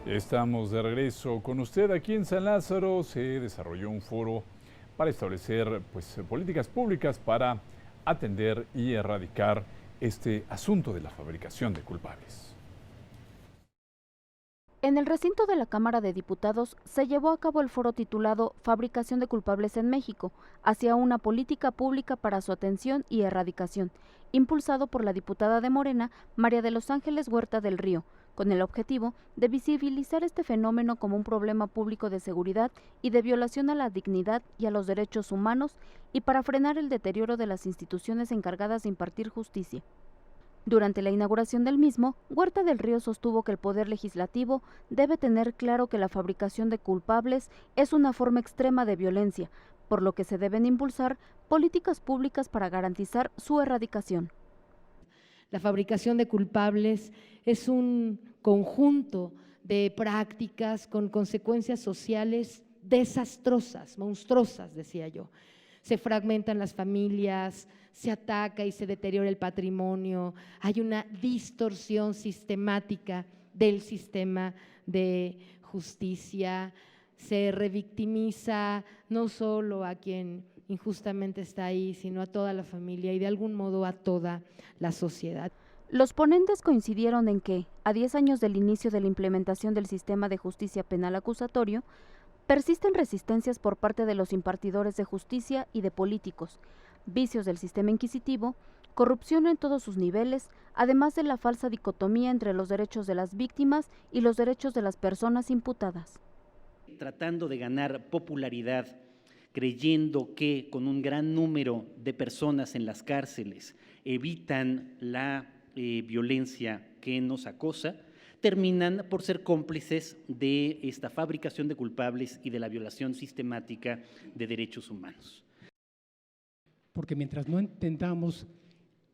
Estamos de regreso con usted. Aquí en San Lázaro se desarrolló un foro para establecer políticas públicas para atender y erradicar este asunto de la fabricación de culpables. En el recinto de la Cámara de Diputados se llevó a cabo el foro titulado Fabricación de culpables en México, hacia una política pública para su atención y erradicación, impulsado por la diputada de Morena, María de los Ángeles Huerta del Río, con el objetivo de visibilizar este fenómeno como un problema público de seguridad y de violación a la dignidad y a los derechos humanos y para frenar el deterioro de las instituciones encargadas de impartir justicia. Durante la inauguración del mismo, Huerta del Río sostuvo que el Poder Legislativo debe tener claro que la fabricación de culpables es una forma extrema de violencia, por lo que se deben impulsar políticas públicas para garantizar su erradicación. La fabricación de culpables es un conjunto de prácticas con consecuencias sociales desastrosas, monstruosas, decía yo. Se fragmentan las familias, se ataca y se deteriora el patrimonio, hay una distorsión sistemática del sistema de justicia, se revictimiza no solo a quien injustamente está ahí, sino a toda la familia y de algún modo a toda la sociedad. Los ponentes coincidieron en que, a 10 años del inicio de la implementación del sistema de justicia penal acusatorio, persisten resistencias por parte de los impartidores de justicia y de políticos, vicios del sistema inquisitivo, corrupción en todos sus niveles, además de la falsa dicotomía entre los derechos de las víctimas y los derechos de las personas imputadas. Tratando de ganar popularidad, creyendo que con un gran número de personas en las cárceles evitan la violencia que nos acosa, terminan por ser cómplices de esta fabricación de culpables y de la violación sistemática de derechos humanos. Porque mientras no entendamos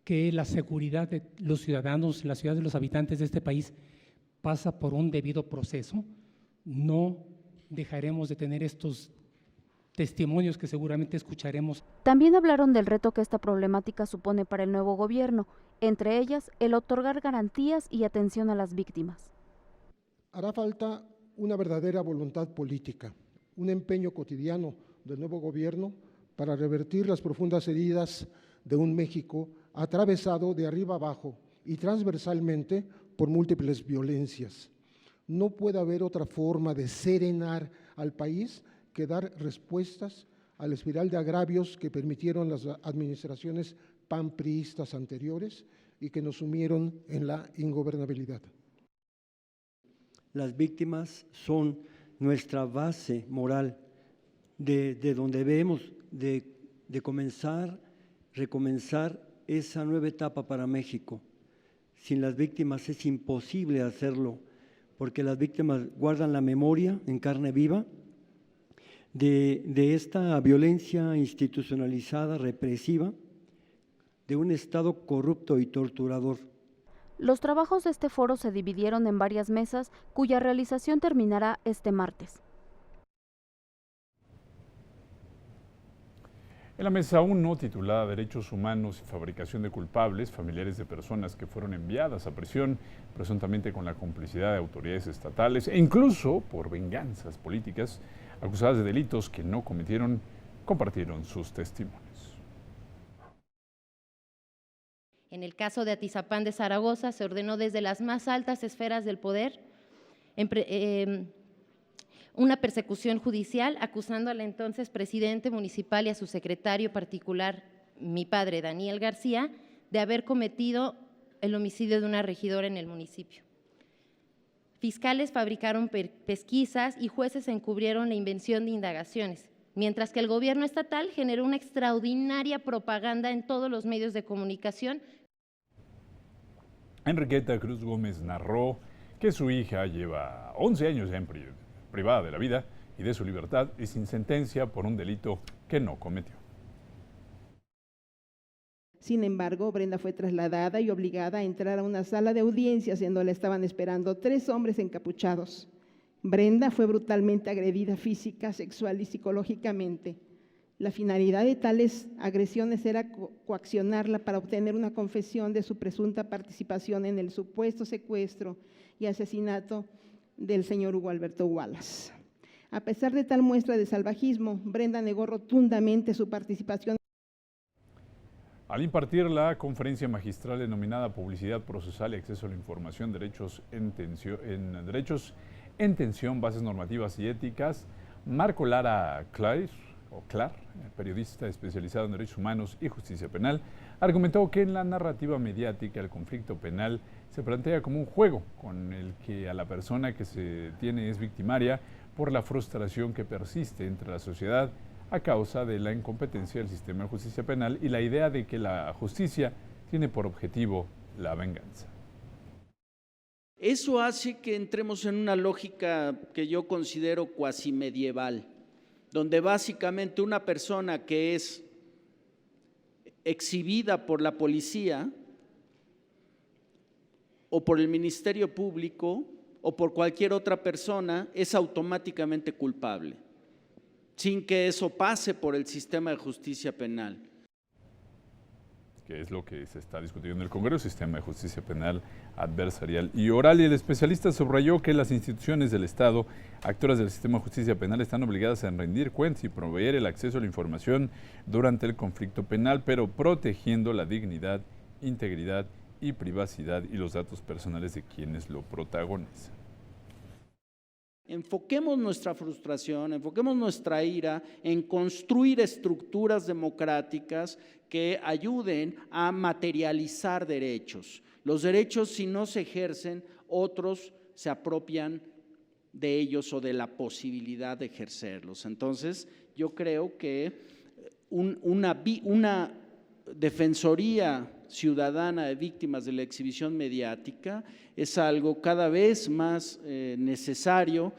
que la seguridad de los ciudadanos, la ciudad de los habitantes de este país pasa por un debido proceso, no dejaremos de tener estos testimonios que seguramente escucharemos. También hablaron del reto que esta problemática supone para el nuevo gobierno, entre ellas el otorgar garantías y atención a las víctimas. Hará falta una verdadera voluntad política, un empeño cotidiano del nuevo gobierno para revertir las profundas heridas de un México atravesado de arriba abajo y transversalmente por múltiples violencias. No puede haber otra forma de serenar al país que dar respuestas a la espiral de agravios que permitieron las administraciones panpriistas anteriores y que nos sumieron en la ingobernabilidad. Las víctimas son nuestra base moral, de donde debemos de recomenzar esa nueva etapa para México. Sin las víctimas es imposible hacerlo, porque las víctimas guardan la memoria en carne viva de esta violencia institucionalizada, represiva, de un Estado corrupto y torturador. Los trabajos de este foro se dividieron en varias mesas, cuya realización terminará este martes. En la mesa 1, titulada Derechos Humanos y Fabricación de Culpables, familiares de personas que fueron enviadas a prisión, presuntamente con la complicidad de autoridades estatales e incluso por venganzas políticas, acusadas de delitos que no cometieron, compartieron sus testimonios. En el caso de Atizapán de Zaragoza, se ordenó desde las más altas esferas del poder una persecución judicial acusando al entonces presidente municipal y a su secretario particular, mi padre Daniel García, de haber cometido el homicidio de una regidora en el municipio. Fiscales fabricaron pesquisas y jueces encubrieron la invención de indagaciones, mientras que el gobierno estatal generó una extraordinaria propaganda en todos los medios de comunicación. Enriqueta Cruz Gómez narró que su hija lleva 11 años ya privada de la vida y de su libertad y sin sentencia por un delito que no cometió. Sin embargo, Brenda fue trasladada y obligada a entrar a una sala de audiencias en donde la estaban esperando 3 hombres encapuchados. Brenda fue brutalmente agredida física, sexual y psicológicamente. La finalidad de tales agresiones era coaccionarla para obtener una confesión de su presunta participación en el supuesto secuestro y asesinato del señor Hugo Alberto Wallace. A pesar de tal muestra de salvajismo, Brenda negó rotundamente su participación. Al impartir la conferencia magistral denominada Publicidad Procesal y Acceso a la Información, Derechos en Tensión, Bases Normativas y Éticas, Marco Lara Clar, periodista especializado en derechos humanos y justicia penal, argumentó que en la narrativa mediática el conflicto penal se plantea como un juego con el que a la persona que se tiene es victimaria por la frustración que persiste entre la sociedad a causa de la incompetencia del sistema de justicia penal y la idea de que la justicia tiene por objetivo la venganza. Eso hace que entremos en una lógica que yo considero cuasi medieval, donde básicamente una persona que es exhibida por la policía o por el Ministerio Público o por cualquier otra persona es automáticamente culpable, sin que eso pase por el sistema de justicia penal. Que es lo que se está discutiendo en el Congreso, sistema de justicia penal adversarial y oral. Y el especialista subrayó que las instituciones del Estado, actoras del sistema de justicia penal, están obligadas a rendir cuentas y proveer el acceso a la información durante el conflicto penal, pero protegiendo la dignidad, integridad y privacidad y los datos personales de quienes lo protagonizan. Enfoquemos nuestra frustración, enfoquemos nuestra ira en construir estructuras democráticas que ayuden a materializar derechos. Los derechos, si no se ejercen, otros se apropian de ellos o de la posibilidad de ejercerlos. Entonces, yo creo que una defensoría ciudadana de víctimas de la exhibición mediática es algo cada vez más necesario.